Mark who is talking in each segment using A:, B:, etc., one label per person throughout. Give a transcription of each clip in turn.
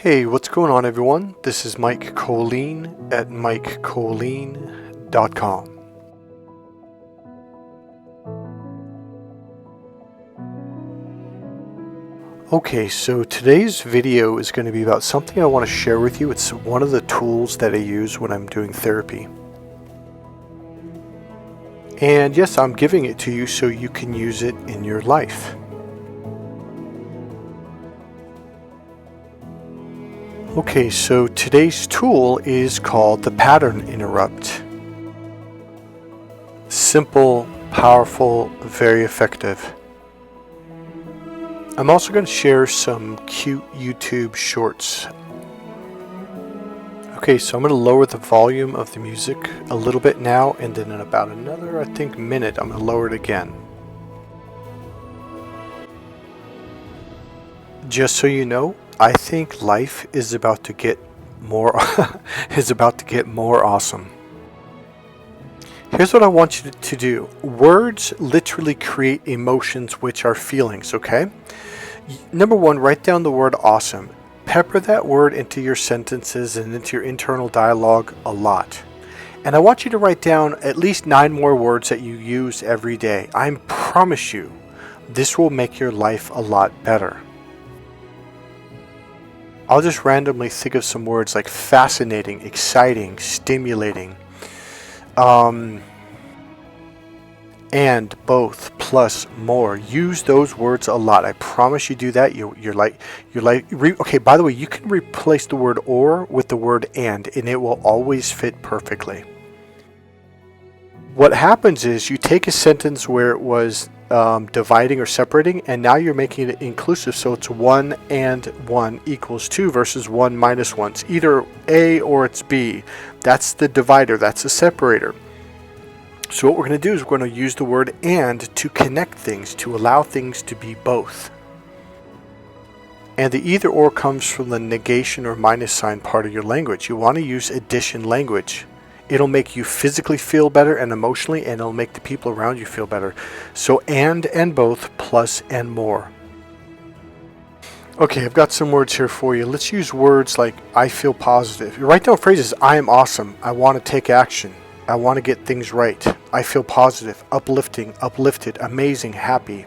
A: Hey, what's going on, everyone? This is Mike Kollin at MikeKollin.com. Okay, so today's video is going to be about something I want to share with you. It's one of the tools that I use when I'm doing therapy. And yes, I'm giving it to you so you can use it in your life. Okay, so today's tool is called the pattern interrupt. Simple, powerful, very effective. I'm also going to share some cute YouTube shorts. Okay, so I'm going to lower the volume of the music a little bit now, and then in about another, minute, I'm going to lower it again. Just so you know, I think life is about to get more awesome. Here's what I want you to do. Words literally create emotions, which are feelings, okay? Number one, write down the word awesome. Pepper that word into your sentences and into your internal dialogue a lot. And I want you to write down at least 9 more words that you use every day. I promise you, this will make your life a lot better. I'll just randomly think of some words like fascinating, exciting, stimulating, and, both, plus, more. Use those words a lot. I promise you do that. Okay, by the way, you can replace the word or with the word and it will always fit perfectly. What happens is you take a sentence where it was dividing or separating, and now you're making it inclusive, so it's 1 and 1 equals 2 versus 1 minus 1. It's either A or it's B. That's the divider, that's the separator. So what we're going to do is we're going to use the word and to connect things, to allow things to be both. And the either or comes from the negation or minus sign part of your language. You want to use addition language. It'll make you physically feel better and emotionally, and it'll make the people around you feel better. So and both, plus and more. Okay, I've got some words here for you. Let's use words like I feel positive. You write down phrases: I am awesome, I want to take action, I want to get things right, I feel positive, uplifting, uplifted, amazing, happy,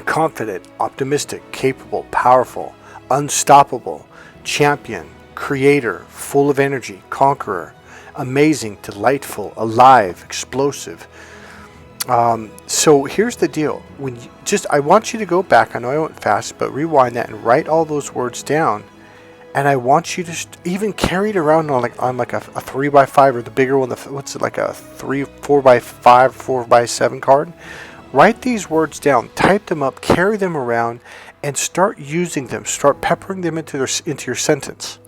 A: confident, optimistic, capable, powerful, unstoppable, champion, creator, full of energy, conqueror, amazing, delightful, alive, explosive. So here's the deal. I want you to go back. I know I went fast, but rewind that and write all those words down. And I want you to even carry it around on like a 3x5 or the bigger one. What's it, like a 4x5, 4x7 card? Write these words down, type them up, carry them around, and start using them. Start peppering them into your sentence.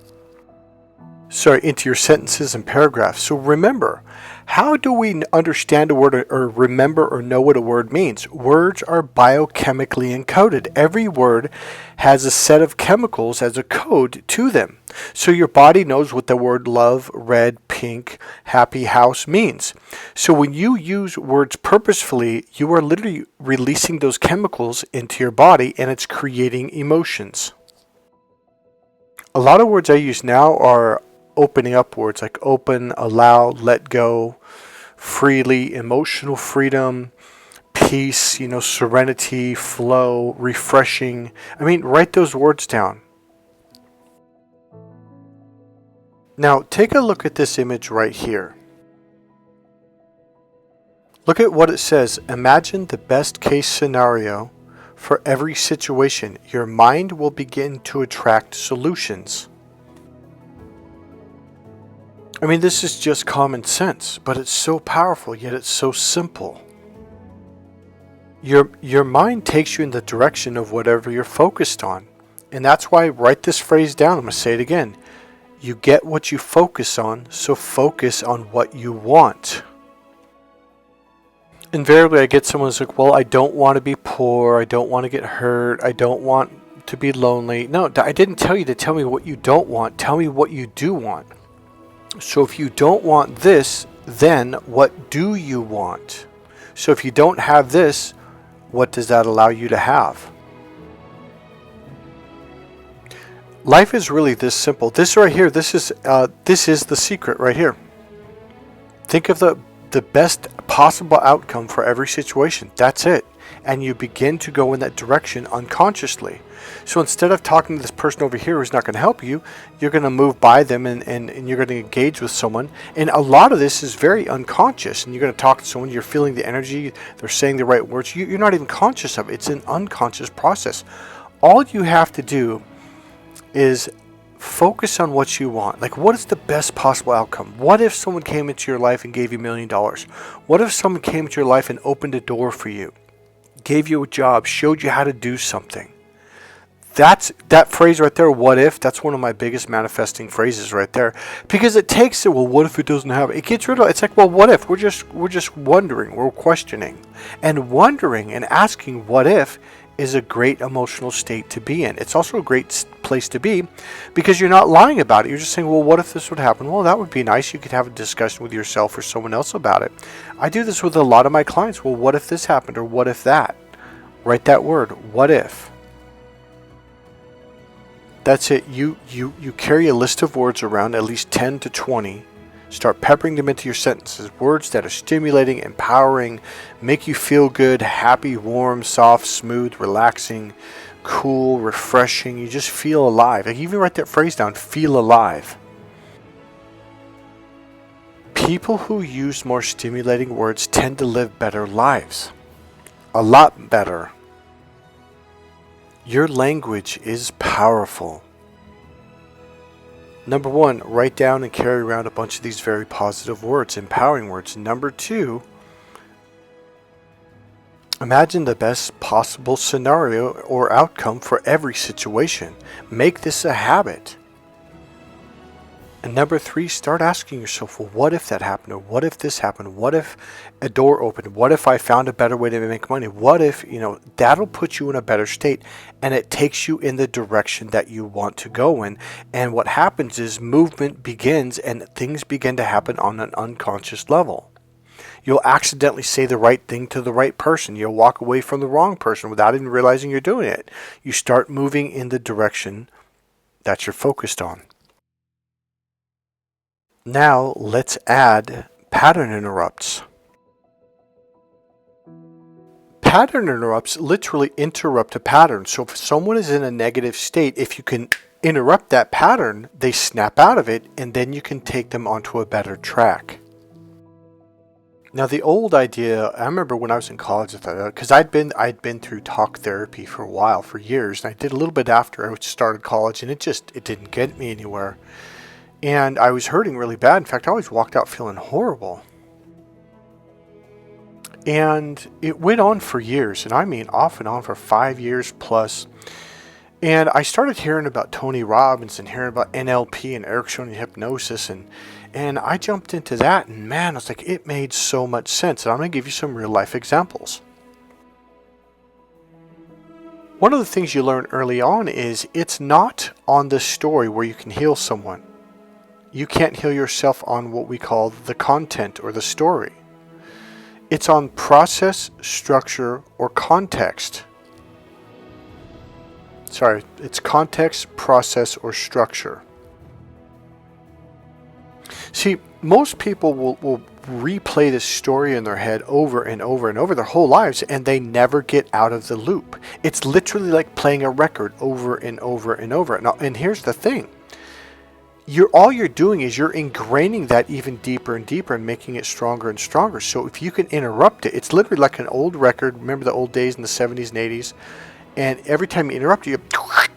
A: Into your sentences and paragraphs. So remember, how do we understand a word or remember or know what a word means? Words are biochemically encoded. Every word has a set of chemicals as a code to them. So your body knows what the word love, red, pink, happy, house means. So when you use words purposefully, you are literally releasing those chemicals into your body, and it's creating emotions. A lot of words I use now are opening up words like open, allow, let go, freely, emotional freedom, peace, serenity, flow, refreshing. Write those words down. Now, take a look at this image right here. Look at what it says. Imagine the best case scenario for every situation. Your mind will begin to attract solutions. This is just common sense, but it's so powerful, yet it's so simple. Your mind takes you in the direction of whatever you're focused on. And that's why I write this phrase down. I'm going to say it again. You get what you focus on, so focus on what you want. Invariably, I get someone who's like, well, I don't want to be poor, I don't want to get hurt, I don't want to be lonely. No, I didn't tell you to tell me what you don't want. Tell me what you do want. So if you don't want this, then what do you want? So if you don't have this, what does that allow you to have? Life is really this simple. This right here, this is the secret right here. Think of the best possible outcome for every situation. That's it. And you begin to go in that direction unconsciously. So instead of talking to this person over here who's not going to help you, you're going to move by them and you're going to engage with someone. And a lot of this is very unconscious. And you're going to talk to someone, you're feeling the energy, they're saying the right words. You're not even conscious of it. It's an unconscious process. All you have to do is focus on what you want. Like, what is the best possible outcome? What if someone came into your life and gave you $1 million? What if someone came into your life and opened a door for you, gave you a job, showed you how to do something? That phrase right there, what if, that's one of my biggest manifesting phrases right there. Because it takes it, well, what if it doesn't happen? It gets rid of it. It's like, well, what if? We're just wondering, we're questioning. And wondering and asking what if is a great emotional state to be in. It's also a great place to be because you're not lying about it. You're just saying, well, what if this would happen? Well, that would be nice. You could have a discussion with yourself or someone else about it. I do this with a lot of my clients. Well, what if this happened? Or what if that? Write that word, what if. That's it. You carry a list of words around, at least 10 to 20. Start peppering them into your sentences. Words that are stimulating, empowering, make you feel good, happy, warm, soft, smooth, relaxing, cool, refreshing. You just feel alive. Like, even write that phrase down, feel alive. People who use more stimulating words tend to live better lives. A lot better. Your language is powerful. Number 1, write down and carry around a bunch of these very positive words, empowering words. Number 2, imagine the best possible scenario or outcome for every situation. Make this a habit. And number 3, start asking yourself, well, what if that happened? Or what if this happened? What if a door opened? What if I found a better way to make money? What if, that'll put you in a better state, and it takes you in the direction that you want to go in. And what happens is movement begins and things begin to happen on an unconscious level. You'll accidentally say the right thing to the right person. You'll walk away from the wrong person without even realizing you're doing it. You start moving in the direction that you're focused on. Now let's add pattern interrupts. Pattern interrupts literally interrupt a pattern. So if someone is in a negative state, if you can interrupt that pattern, they snap out of it, and then you can take them onto a better track. Now the old idea, I remember when I was in college, because I'd been through talk therapy for a while, for years, and I did a little bit after I started college, and it didn't get me anywhere. And I was hurting really bad. In fact, I always walked out feeling horrible. And it went on for years, and I mean off and on for 5 years plus. And I started hearing about Tony Robbins and hearing about NLP and Ericksonian hypnosis, and I jumped into that, and man, I was like, it made so much sense. And I'm going to give you some real life examples. One of the things you learn early on is it's not on the story where you can heal someone. You can't heal yourself on what we call the content or the story. It's on process, structure, or context. Sorry, it's context, process, or structure. See, most people will replay this story in their head over and over and over their whole lives, and they never get out of the loop. It's literally like playing a record over and over and over. And here's the thing. All you're doing is you're ingraining that even deeper and deeper and making it stronger and stronger. So if you can interrupt it, it's literally like an old record. Remember the old days in the 70s and 80s? And every time you interrupt it,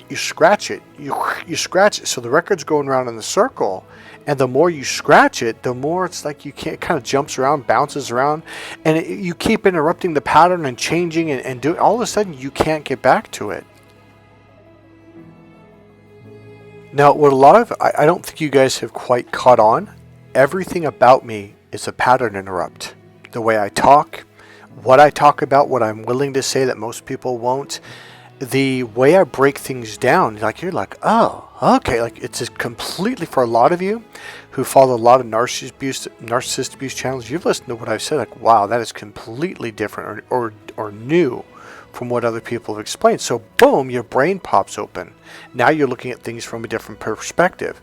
A: you scratch it. You scratch it. So the record's going around in the circle. And the more you scratch it, the more it's like it kind of jumps around, bounces around. And you keep interrupting the pattern and changing and doing. All of a sudden, you can't get back to it. Now, I don't think you guys have quite caught on. Everything about me is a pattern interrupt. The way I talk, what I talk about, what I'm willing to say that most people won't, the way I break things down, you're like, oh, okay. Like, it's just completely, for a lot of you who follow a lot of narcissist abuse channels, you've listened to what I've said, like, wow, that is completely different or new from what other people have explained. So boom, your brain pops open. Now you're looking at things from a different perspective.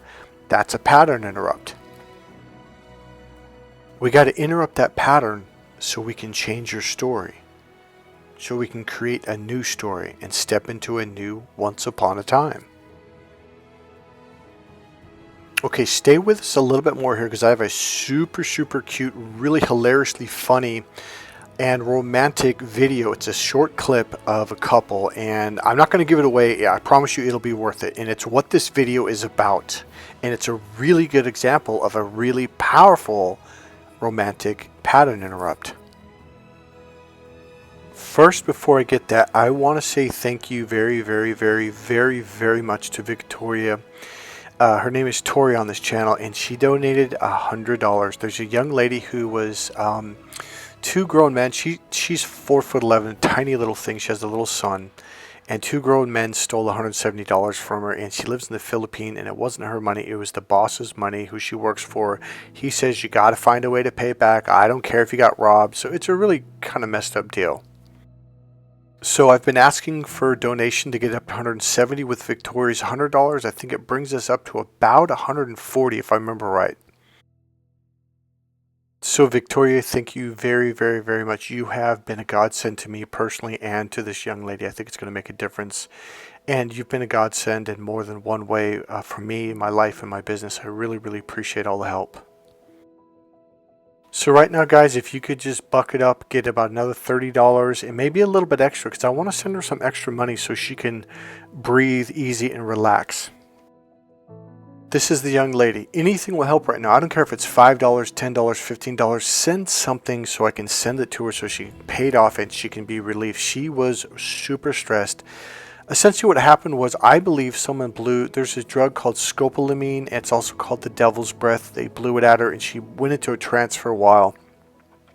A: That's a pattern interrupt. We got to interrupt that pattern so we can change your story. So we can create a new story and step into a new once upon a time. Okay, stay with us a little bit more here because I have a super cute, really hilariously funny and romantic video. It's a short clip of a couple, and I'm not going to give it away. I promise you it'll be worth it. And it's what this video is about. And it's a really good example of a really powerful romantic pattern interrupt. First, before I get that, I want to say thank you very much to Victoria. Her name is Tori on this channel, and she donated $100. There's a young lady who was two grown men. She's 4'11", tiny little thing. She has a little son, and two grown men stole $170 from her, and she lives in the Philippines, and it wasn't her money. It was the boss's money who she works for. He says you got to find a way to pay it back. I don't care if you got robbed. So it's a really kind of messed up deal. So I've been asking for a donation to get up to $170 with Victoria's $100. I think it brings us up to about $140 if I remember right. So Victoria, thank you very much. You have been a godsend to me personally and to this young lady. I think it's going to make a difference. And you've been a godsend in more than one way for me, my life, and my business. I really appreciate all the help. So right now, guys, if you could just buck it up, get about another $30 and maybe a little bit extra, because I want to send her some extra money so she can breathe easy and relax. This is the young lady. Anything will help right now. I don't care if it's $5, $10, $15. Send something so I can send it to her so she paid off and she can be relieved. She was super stressed. Essentially what happened was, I believe someone blew, there's a drug called scopolamine. It's also called the devil's breath. They blew it at her and she went into a trance for a while.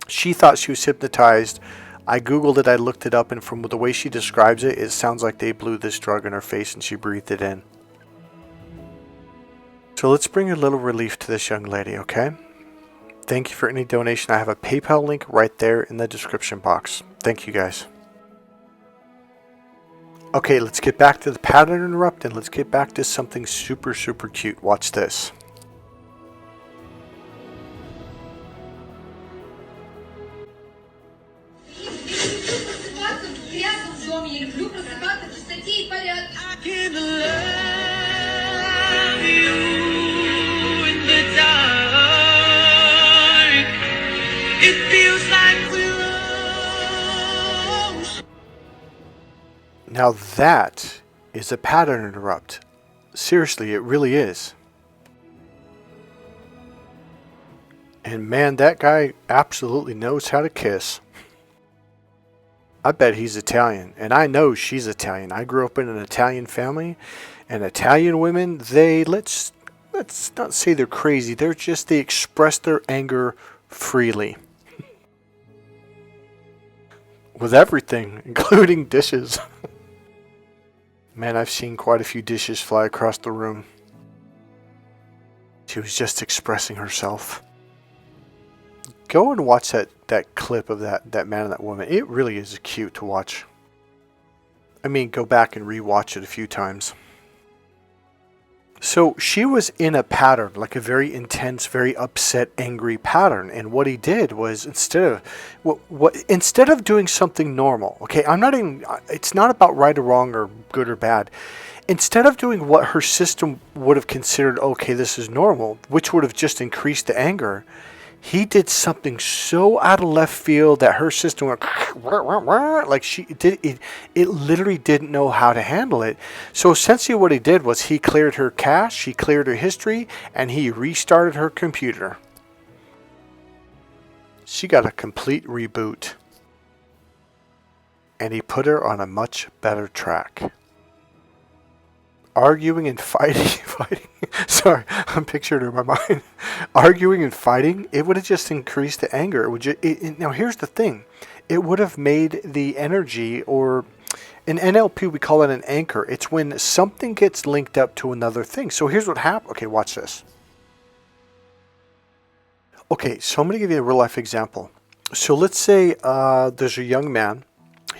A: She thought she was hypnotized. I Googled it, I looked it up, and from the way she describes it, it sounds like they blew this drug in her face and she breathed it in. So let's bring a little relief to this young lady, okay? Thank you for any donation. I have a PayPal link right there in the description box. Thank you, guys. Okay, let's get back to the pattern interrupt and let's get back to something super cute. Watch this. Now that is a pattern interrupt. Seriously, it really is. And man, that guy absolutely knows how to kiss. I bet he's Italian, and I know she's Italian. I grew up in an Italian family, and Italian women, let's not say they're crazy. They express their anger freely. With everything, including dishes. Man, I've seen quite a few dishes fly across the room. She was just expressing herself. Go and watch that clip of that man and that woman. It really is cute to watch. I mean, go back and rewatch it a few times. So she was in a pattern, like a very intense, very upset, angry pattern. And what he did was, instead of doing something normal, okay, it's not about right or wrong or good or bad. Instead of doing what her system would have considered, okay, this is normal, which would have just increased the anger, he did something so out of left field that her system went like it literally didn't know how to handle it. So essentially what he did was he cleared her cache, he cleared her history, and he restarted her computer. She got a complete reboot. And he put her on a much better track. Arguing and fighting. Sorry, I'm picturing her in my mind. Arguing and fighting, it would have just increased the anger. Now here's the thing. It would have made the energy, or in NLP we call it an anchor. It's when something gets linked up to another thing. So here's what happened. Okay, watch this. Okay, so I'm going to give you a real life example. So let's say there's a young man.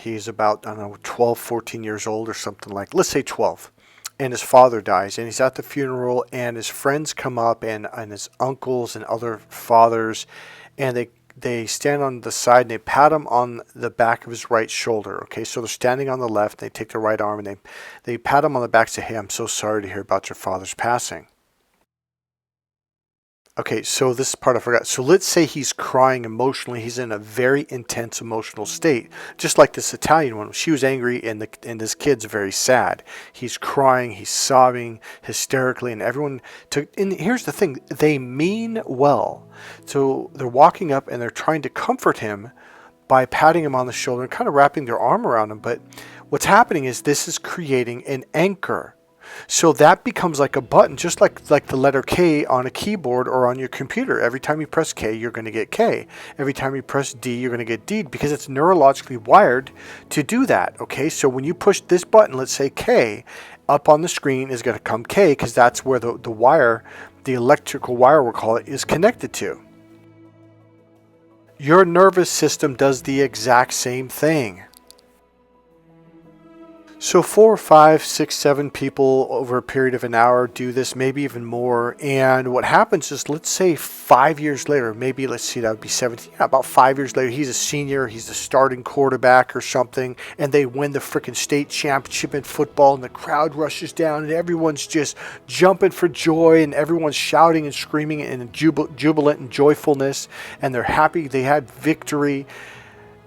A: He's about, I don't know, 12, 14 years old or something like, let's say 12. And his father dies, and he's at the funeral, and his friends come up, and his uncles and other fathers, and they stand on the side and they pat him on the back of his right shoulder. Okay, so they're standing on the left, they take their right arm and they pat him on the back and say, hey, I'm so sorry to hear about your father's passing. Okay, so this part I forgot. So let's say he's crying emotionally. He's in a very intense emotional state, just like this Italian one. She was angry, and this kid's very sad. He's crying, he's sobbing hysterically, and everyone. And here's the thing: they mean well. So they're walking up and they're trying to comfort him by patting him on the shoulder and kind of wrapping their arm around him. But what's happening is this is creating an anchor. So that becomes like a button, just like the letter K on a keyboard or on your computer. Every time you press K, you're going to get K. Every time you press D, you're going to get D, because it's neurologically wired to do that. Okay, so when you push this button, let's say K, up on the screen is going to come K, because that's where the wire, the electrical wire we'll call it, is connected to. Your nervous system does the exact same thing. So 4, 5, 6, 7 people over a period of an hour do this, maybe even more. And what happens is, let's say 5 years later, maybe let's see, that would be 17. Yeah, about 5 years later, he's a senior, he's the starting quarterback or something, and they win the freaking state championship in football, and the crowd rushes down, and everyone's just jumping for joy, and everyone's shouting and screaming in jubilant and joyfulness, and they're happy they had victory.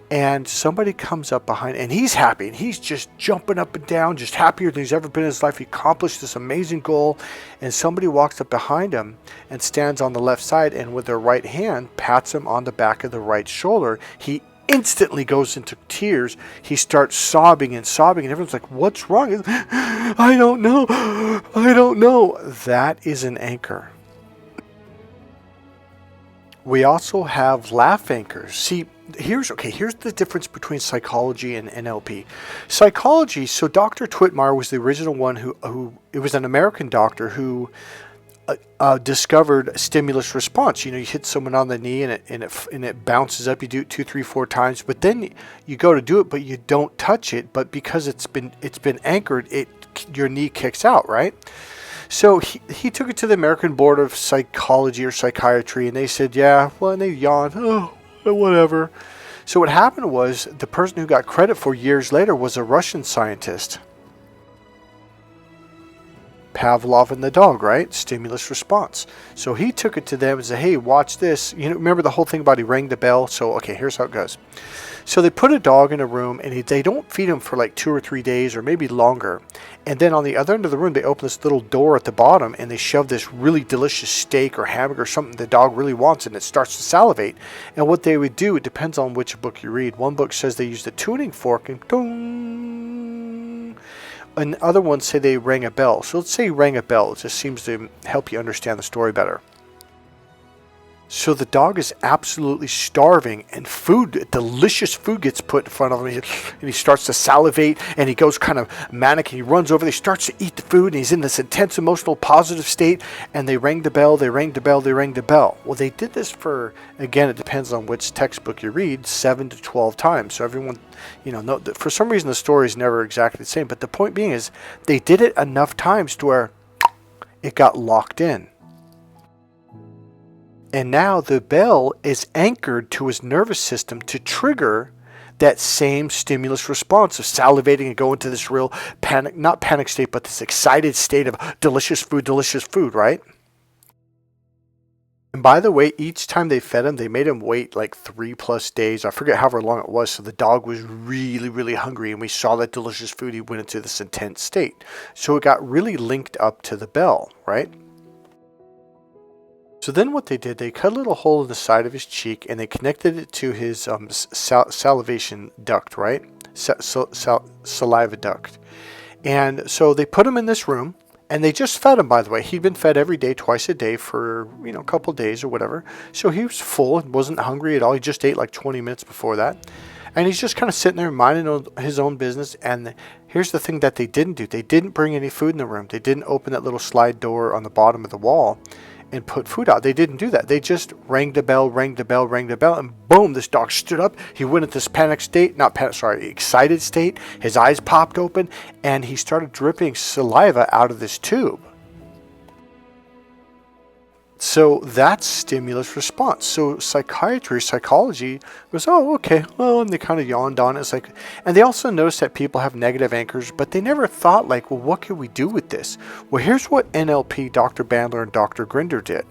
A: And somebody comes up behind, and he's happy, and he's just jumping up and down, just happier than he's ever been in his life. He accomplished this amazing goal, and somebody walks up behind him and stands on the left side, and with their right hand pats him on the back of the right shoulder. He instantly goes into tears. He starts sobbing, and everyone's like, what's wrong? I don't know. That is an anchor. We also have laugh anchors. See, here's the difference between psychology and NLP. Psychology, so Dr. Twitmire was the original one who it was an American doctor who discovered stimulus response. You know, you hit someone on the knee and it bounces up. You do it 2, 3, 4 times, but then you go to do it, but you don't touch it. But because it's been anchored, your knee kicks out, right? So he took it to the American Board of Psychology or Psychiatry, and they said, yeah, well, and they yawned, oh, whatever. So what happened was, the person who got credit for years later was a Russian scientist. Pavlov and the dog, right? Stimulus response. So he took it to them and said, hey, watch this. You know, remember the whole thing about he rang the bell? So, okay, here's how it goes. So they put a dog in a room, and they don't feed him for like 2 or 3 days or maybe longer. And then on the other end of the room, they open this little door at the bottom, and they shove this really delicious steak or hamburger or something the dog really wants, and it starts to salivate. And what they would do, it depends on which book you read. One book says they used a tuning fork and dong. And other ones say they rang a bell. So let's say rang a bell. It just seems to help you understand the story better. So the dog is absolutely starving, and delicious food gets put in front of him, and he starts to salivate, and he goes kind of manic, and he runs over, he starts to eat the food, and he's in this intense emotional positive state, and they rang the bell. Well, they did this for, again, it depends on which textbook you read, 7 to 12 times. So everyone, for some reason the story is never exactly the same, but the point being is they did it enough times to where it got locked in. And now the bell is anchored to his nervous system to trigger that same stimulus response of salivating and going to this real not panic state, but this excited state of delicious food, right? And by the way, each time they fed him, they made him wait like 3+ days. I forget however long it was. So the dog was really, really hungry, and we saw that delicious food. He went into this intense state. So it got really linked up to the bell, right? So then what they did, they cut a little hole in the side of his cheek, and they connected it to his salivation duct, right? Saliva duct. And so they put him in this room, and they just fed him, by the way. He'd been fed every day, twice a day for, a couple of days or whatever. So he was full and wasn't hungry at all. He just ate like 20 minutes before that. And he's just kind of sitting there minding his own business. And here's the thing that they didn't do. They didn't bring any food in the room. They didn't open that little slide door on the bottom of the wall and put food out. They didn't do that. They just rang the bell, and boom, this dog stood up. He went into this excited state. His eyes popped open, and he started dripping saliva out of this tube. So that's stimulus response. So psychology was, oh, okay. Well, and they kind of yawned on it. It's like, and they also noticed that people have negative anchors, but they never thought like, well, what can we do with this? Well, here's what NLP, Dr. Bandler, and Dr. Grinder did.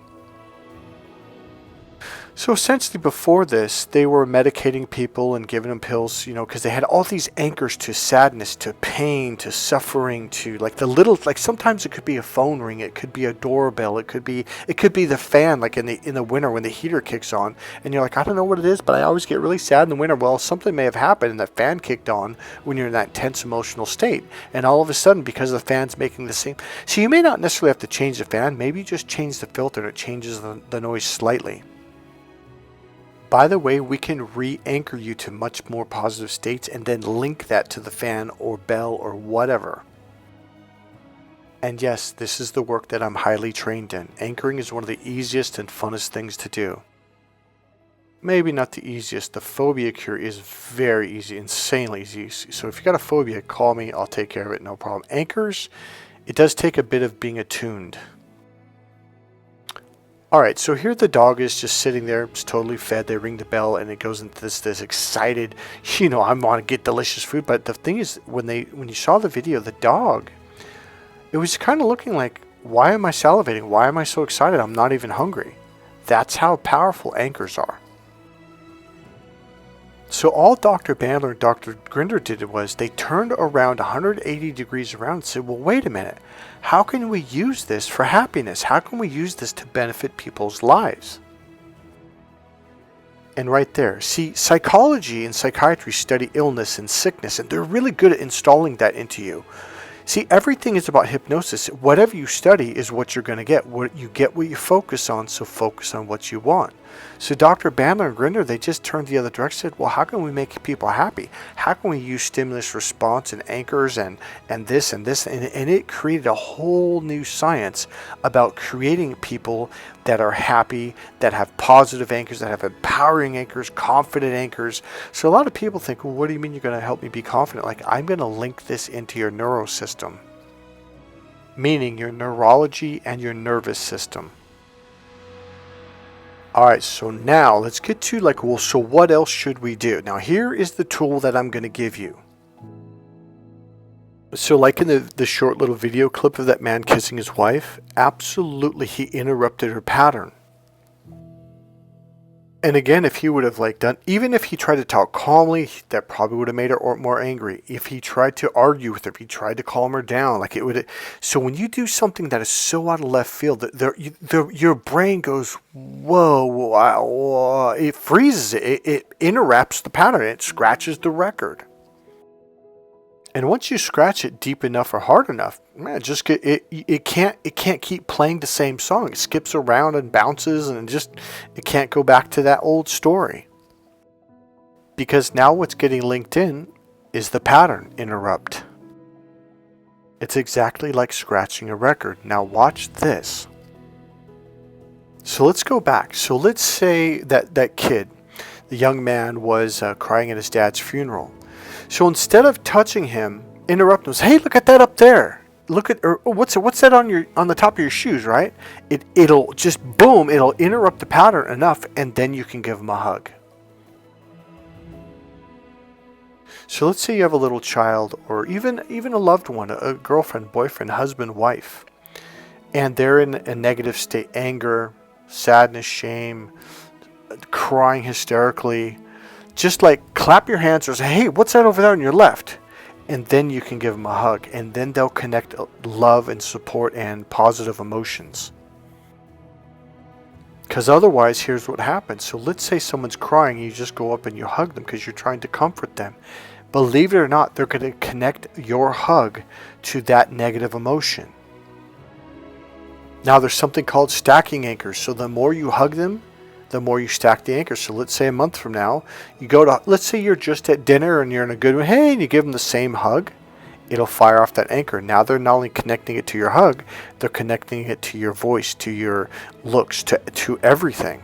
A: So essentially before this, they were medicating people and giving them pills, because they had all these anchors to sadness, to pain, to suffering, to like the little, like sometimes it could be a phone ring, it could be a doorbell, it could be the fan, like in the winter when the heater kicks on, and you're like, I don't know what it is, but I always get really sad in the winter. Well, something may have happened and the fan kicked on when you're in that tense emotional state, and all of a sudden, because the fan's making the same, so you may not necessarily have to change the fan, maybe you just change the filter and it changes the noise slightly. By the way, we can re-anchor you to much more positive states and then link that to the fan or bell or whatever. And yes, this is the work that I'm highly trained in. Anchoring is one of the easiest and funnest things to do. Maybe not the easiest. The phobia cure is very easy, insanely easy. So if you got a phobia, call me. I'll take care of it, no problem. Anchors, it does take a bit of being attuned. Alright, so here the dog is just sitting there, it's totally fed, they ring the bell, and it goes into this excited, I want to get delicious food. But the thing is, when you saw the video, the dog, it was kind of looking like, why am I salivating? Why am I so excited? I'm not even hungry. That's how powerful anchors are. So all Dr. Bandler and Dr. Grinder did was they turned around 180 degrees around and said, well, wait a minute. How can we use this for happiness? How can we use this to benefit people's lives? And right there, see, psychology and psychiatry study illness and sickness, and they're really good at installing that into you. See, everything is about hypnosis. Whatever you study is what you're going to get. What you focus on, so focus on what you want. So Dr. Bandler and Grinder, they just turned the other direction and said, well, how can we make people happy? How can we use stimulus response and anchors and this and this? And it created a whole new science about creating people that are happy, that have positive anchors, that have empowering anchors, confident anchors. So a lot of people think, well, what do you mean you're going to help me be confident? Like, I'm going to link this into your neurosystem, meaning your neurology and your nervous system. Alright, so now let's get to well, so what else should we do? Now here is the tool that I'm going to give you. So like in the short little video clip of that man kissing his wife, absolutely he interrupted her pattern. And again, if he would have even if he tried to talk calmly, that probably would have made her more angry. If he tried to argue with her, if he tried to calm her down, it would. So when you do something that is so out of left field, your brain goes, whoa, wow, it freezes it. It interrupts the pattern. It scratches the record. And once you scratch it deep enough or hard enough, man, it can't keep playing the same song. It skips around and bounces, and it can't go back to that old story. Because now what's getting linked in is the pattern interrupt. It's exactly like scratching a record. Now watch this. So let's go back. So let's say that kid, the young man, was crying at his dad's funeral. So instead of touching him, interrupt him. Say, hey, look at that up there. Look at, or what's that on the top of your shoes, right? It'll just boom. It'll interrupt the pattern enough, and then you can give him a hug. So let's say you have a little child, or even a loved one, a girlfriend, boyfriend, husband, wife, and they're in a negative state, anger, sadness, shame, crying hysterically. Just clap your hands or say, hey, what's that over there on your left? And then you can give them a hug. And then they'll connect love and support and positive emotions. Because otherwise, here's what happens. So let's say someone's crying, you just go up and you hug them because you're trying to comfort them. Believe it or not, they're going to connect your hug to that negative emotion. Now, there's something called stacking anchors. So the more you hug them, the more you stack the anchors. So let's say a month from now, let's say you're just at dinner and you're in a good mood, hey, and you give them the same hug. it'll fire off that anchor. Now they're not only connecting it to your hug, they're connecting it to your voice, to your looks, to everything.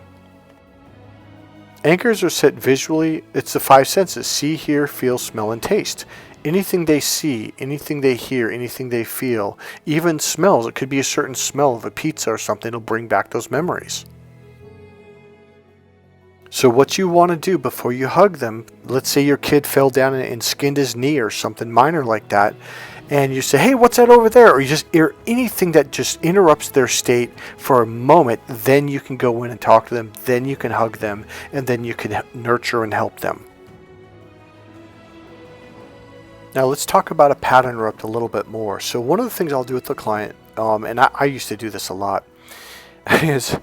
A: Anchors are set visually. It's the five senses: see, hear, feel, smell, and taste. Anything they see, anything they hear, anything they feel, even smells. It could be a certain smell of a pizza or something. It'll bring back those memories. So what you want to do before you hug them, let's say your kid fell down and skinned his knee or something minor like that, and you say, hey, what's that over there? Or you just hear anything that just interrupts their state for a moment, then you can go in and talk to them, then you can hug them, and then you can nurture and help them. Now let's talk about a pattern interrupt a little bit more. So one of the things I'll do with the client, and I used to do this a lot, is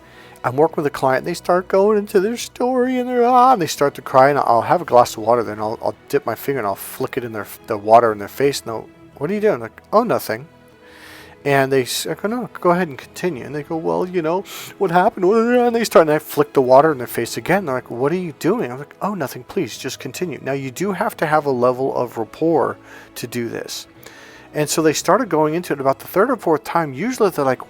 A: I'm working with a client and they start going into their story and they start to cry, and I'll have a glass of water, then I'll dip my finger and I'll flick it in the water in their face, and they'll, what are you doing? Like, oh, nothing. And I go, no, go ahead and continue. And they go, well, what happened? And they start, and I flick the water in their face again. They're like, what are you doing? I'm like, oh, nothing, please, just continue. Now, you do have to have a level of rapport to do this. And so they started going into it about the third or fourth time. Usually they're like,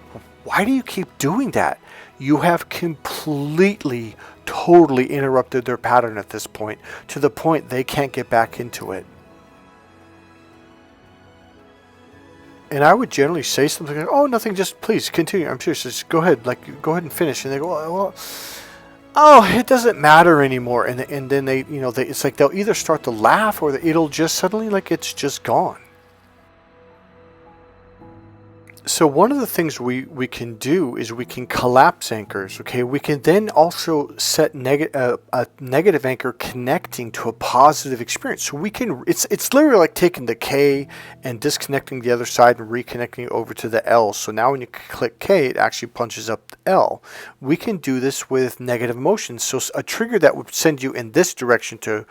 A: why do you keep doing that? You have completely, totally interrupted their pattern at this point, to the point they can't get back into it. And I would generally say something like, oh, nothing, just please continue. I'm serious, just go ahead, go ahead and finish. And they go, well, oh, it doesn't matter anymore. And then they, it's like they'll either start to laugh or it'll just suddenly, like, it's just gone. So one of the things we can do is we can collapse anchors, okay? We can then also set a negative anchor connecting to a positive experience. So we can, it's literally like taking the K and disconnecting the other side and reconnecting it over to the L. So now when you click K, it actually punches up the L. We can do this with negative emotions. So a trigger that would send you in this direction to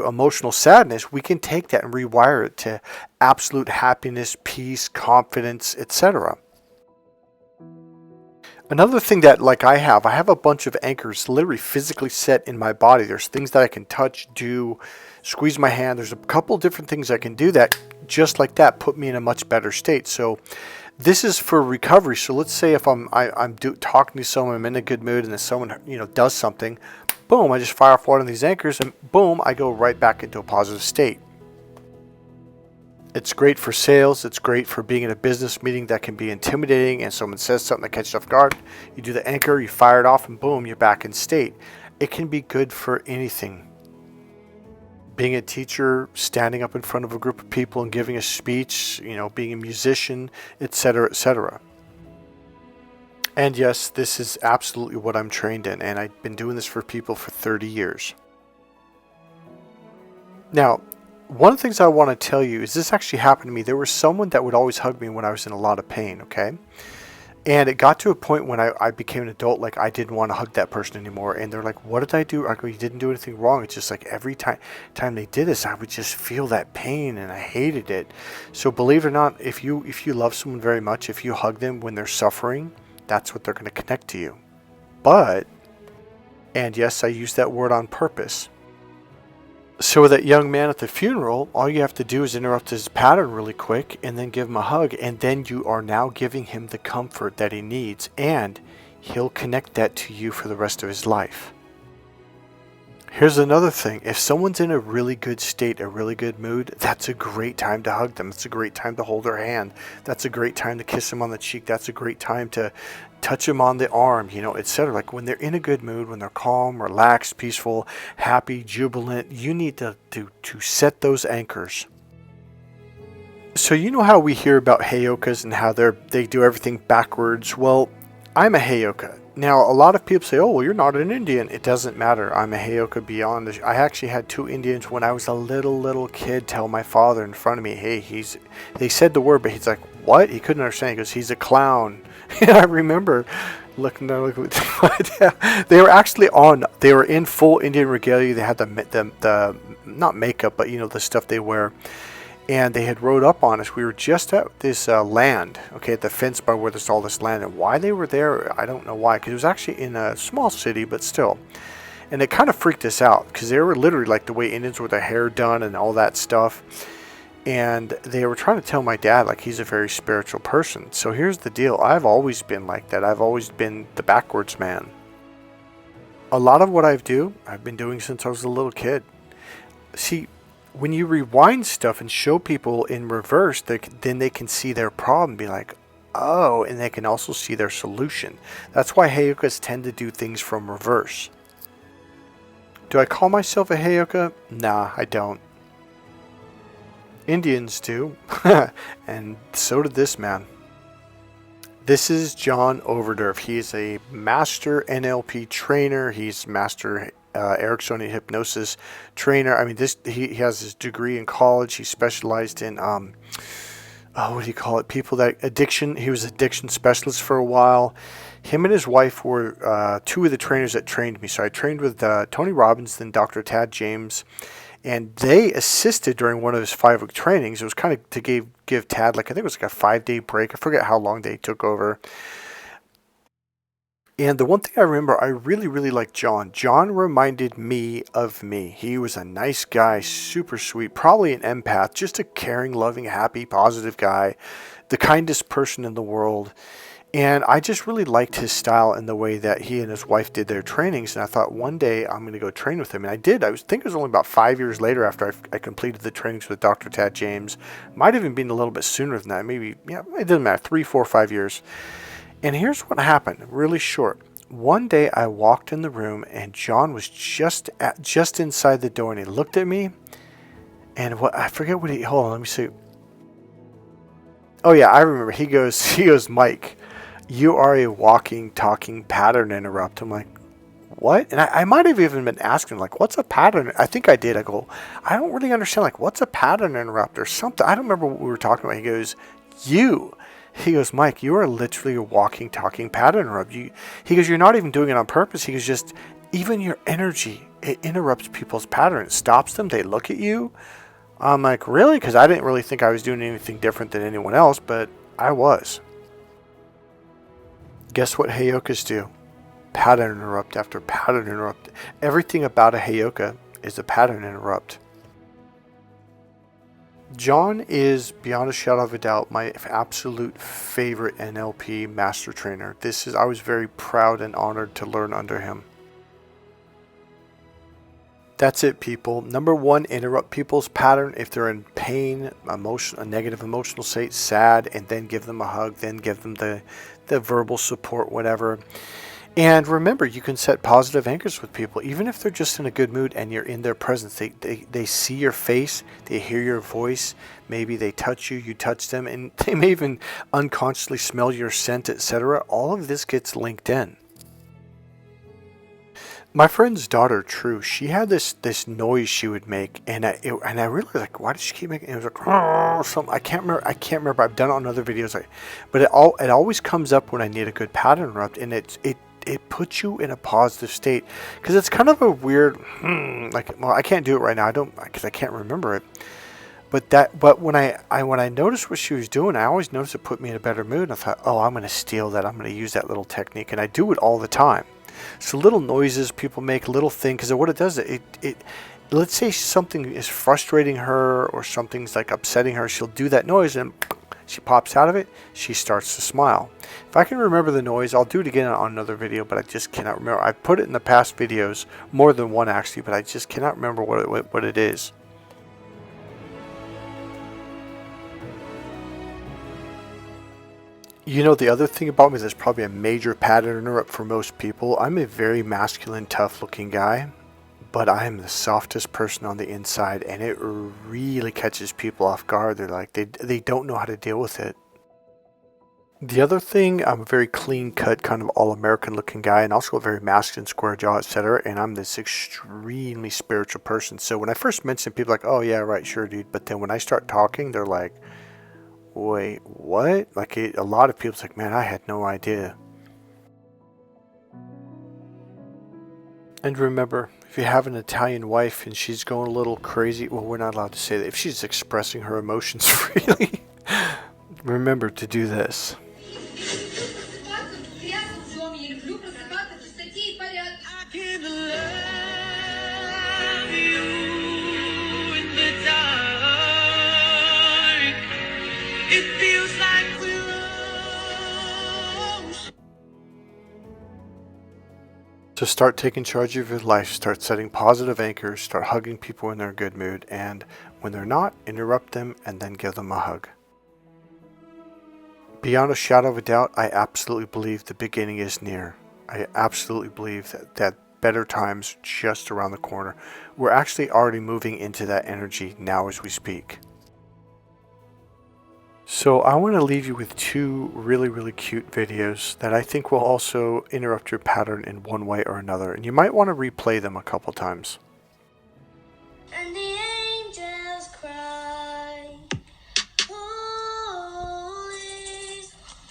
A: emotional sadness, we can take that and rewire it to absolute happiness, peace, confidence, etc. Another thing that, like, I have a bunch of anchors literally physically set in my body. There's things that I can touch, do, squeeze my hand. There's a couple different things I can do that just like that put me in a much better state. So this is for recovery. So let's say if I'm talking to someone, I'm in a good mood, and then someone does something, boom, I just fire off one of these anchors, and boom, I go right back into a positive state. It's great for sales. It's great for being in a business meeting that can be intimidating, and someone says something that catches you off guard. You do the anchor, you fire it off, and boom, you're back in state. It can be good for anything. Being a teacher, standing up in front of a group of people and giving a speech, being a musician, etc., etc. And yes, this is absolutely what I'm trained in, and I've been doing this for people for 30 years. Now, one of the things I want to tell you is this actually happened to me. There was someone that would always hug me when I was in a lot of pain, okay? And it got to a point when I became an adult, like, I didn't want to hug that person anymore. And they're like, what did I do? I go, you didn't do anything wrong. It's just like every time they did this, I would just feel that pain, and I hated it. So believe it or not, if you love someone very much, if you hug them when they're suffering, that's what they're going to connect to you. But, and yes, I use that word on purpose. So with that young man at the funeral, all you have to do is interrupt his pattern really quick and then give him a hug, and then you are now giving him the comfort that he needs, and he'll connect that to you for the rest of his life. Here's another thing. If someone's in a really good state, a really good mood, that's a great time to hug them. It's a great time to hold their hand. That's a great time to kiss them on the cheek. That's a great time to touch them on the arm, etc. Like, when they're in a good mood, when they're calm, relaxed, peaceful, happy, jubilant, you need to set those anchors. So you know how we hear about heyokas and how they do everything backwards? Well, I'm a heyoka. Now, a lot of people say, oh, well, you're not an Indian. It doesn't matter. I'm a heyoka beyond. I actually had 2 Indians when I was a little kid tell my father in front of me, hey, they said the word, but he's like, what? He couldn't understand. He goes, he's a clown. And I remember looking down, they were in full Indian regalia. They had the not makeup, but the stuff they wear. And they had rode up on us. We were just at this land, okay, at the fence bar where there's all this land. And why they were there, I don't know why, because it was actually in a small city, but still. And it kind of freaked us out, because they were literally like the way Indians with their hair done and all that stuff. And they were trying to tell my dad, like, he's a very spiritual person. So here's the deal. I've always been like that. I've always been the backwards man. A lot of what I've been doing since I was a little kid. See, when you rewind stuff and show people in reverse, then they can see their problem, be like, oh, and they can also see their solution. That's why Heyokas tend to do things from reverse. Do I call myself a Heyoka? Nah, I don't. Indians do, and so did this man. This is John Overdurf. He is a master NLP trainer. He's master Ericksonian hypnosis trainer. I mean, he has his degree in college. He specialized in what do you call it? People that addiction. He was an addiction specialist for a while. Him and his wife were two of the trainers that trained me. So I trained with Tony Robbins, then Dr. Tad James, and they assisted during one of his 5-week trainings. It was kind of to give Tad, like, I think it was like a 5-day break. I forget how long they took over. And the one thing I remember, I really, really liked John. John reminded me of me. He was a nice guy, super sweet, probably an empath, just a caring, loving, happy, positive guy, the kindest person in the world. And I just really liked his style and the way that he and his wife did their trainings. And I thought one day I'm going to go train with him. And I did. I think it was only about 5 years later after I completed the trainings with Dr. Tad James. Might have even been a little bit sooner than that. Maybe, yeah, it doesn't matter, 3, 4, 5 years. And here's what happened, really short. One day I walked in the room and John was just inside the door, and he looked at me, and I forget what hold on, let me see. Oh yeah, I remember. He goes, Mike, you are a walking, talking pattern interrupt. I'm like, what? And I might have even been asking, like, what's a pattern? I think I did. I go, I don't really understand, like, what's a pattern interrupt or something? I don't remember what we were talking about. He goes, He goes, Mike, you are literally a walking, talking pattern interrupt. He goes, you're not even doing it on purpose. He goes, just even your energy, it interrupts people's pattern. It stops them. They look at you. I'm like, really? Because I didn't really think I was doing anything different than anyone else, but I was. Guess what Heyokas do? Pattern interrupt after pattern interrupt. Everything about a Heyoka is a pattern interrupt. John is, beyond a shadow of a doubt, my absolute favorite NLP master trainer. I was very proud and honored to learn under him. That's it, people. Number 1, interrupt people's pattern if they're in pain, a negative emotional state, sad, and then give them a hug, then give them the verbal support, whatever. And remember, you can set positive anchors with people, even if they're just in a good mood and you're in their presence. They see your face, they hear your voice, maybe they touch you, you touch them, and they may even unconsciously smell your scent, etc. All of this gets linked in. My friend's daughter, True, she had this noise she would make, and I really like, why did she keep making it? It was like, oh, something. I can't remember. I've done it on other videos, but it always comes up when I need a good pattern interrupt, and it puts you in a positive state, because it's kind of a weird, I can't do it right now. Because I can't remember it. But when I noticed what she was doing, I always noticed it put me in a better mood. And I thought, oh, I'm going to steal that. I'm going to use that little technique, and I do it all the time. So little noises people make, little things, because what it does, let's say something is frustrating her or something's like upsetting her, she'll do that noise and she pops out of it, she starts to smile. If I can remember the noise, I'll do it again on another video, but I just cannot remember. I put it in the past videos, more than one actually, but I just cannot remember what it is. You know, the other thing about me that's probably a major pattern interrupt for most people, I'm a very masculine, tough-looking guy, but I am the softest person on the inside, and it really catches people off guard. They're like, they don't know how to deal with it. The other thing, I'm a very clean-cut, kind of all-American looking guy, and also a very masculine, square jaw, etc., and I'm this extremely spiritual person. So when I first mention people like, oh yeah, right, sure, dude, but then when I start talking, they're like, wait, what? Like, a lot of people's like, man, I had no idea. And remember, if you have an Italian wife and she's going a little crazy, well, we're not allowed to say that. If she's expressing her emotions freely, remember to do this. to start taking charge of your life, start setting positive anchors, start hugging people when they're in a good mood, and when they're not, interrupt them and then give them a hug. Beyond a shadow of a doubt, I absolutely believe the beginning is near. I absolutely believe that better times just around the corner. We're actually already moving into that energy now as we speak. So I want to leave you with two really cute videos that I think will also interrupt your pattern in one way or another. And you might want to replay them a couple times.
B: And the angels cry, holy,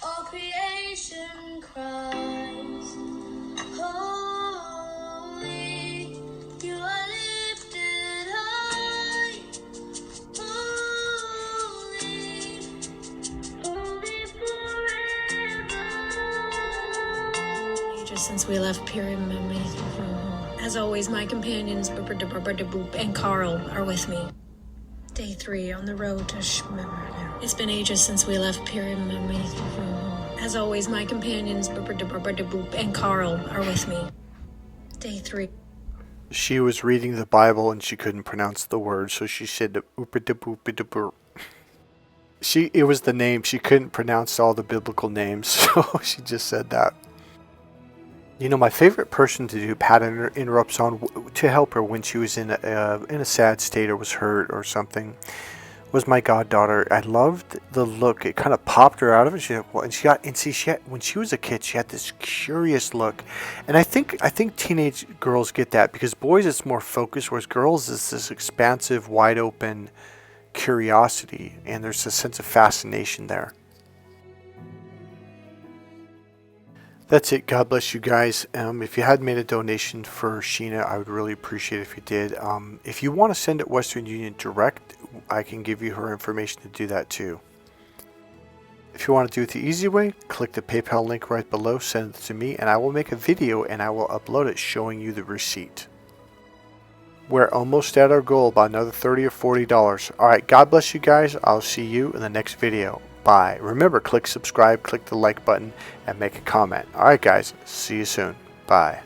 B: all creation cries, holy, you are lifted high, holy, holy forever. Just since we left Pyramid, as always, my companions, Boop and Carl, are with me. Day 3 on the road to It's been ages since we left Pyramid. As always, my companions, Boop and Carl, are with me. Day 3.
A: She was reading the Bible and she couldn't pronounce the word, so she said it was the name. She couldn't pronounce all the biblical names, so she just said that. You know, my favorite person to do pattern interrupts on to help her when she was in a sad state or was hurt or something was my goddaughter. I loved the look. It kind of popped her out of it. When she was a kid, she had this curious look, and I think teenage girls get that because boys it's more focused, whereas girls is this expansive, wide open curiosity, and there's a sense of fascination there. That's it. God bless you guys. If you had made a donation for Sheena, I would really appreciate it if you did. If you want to send it Western Union direct, I can give you her information to do that too. If you want to do it the easy way, click the PayPal link right below, send it to me, and I will make a video and I will upload it showing you the receipt. We're almost at our goal, about another $30 or $40. Alright, God bless you guys. I'll see you in the next video. Bye. Remember, click subscribe, click the like button, and make a comment. Alright guys, see you soon. Bye.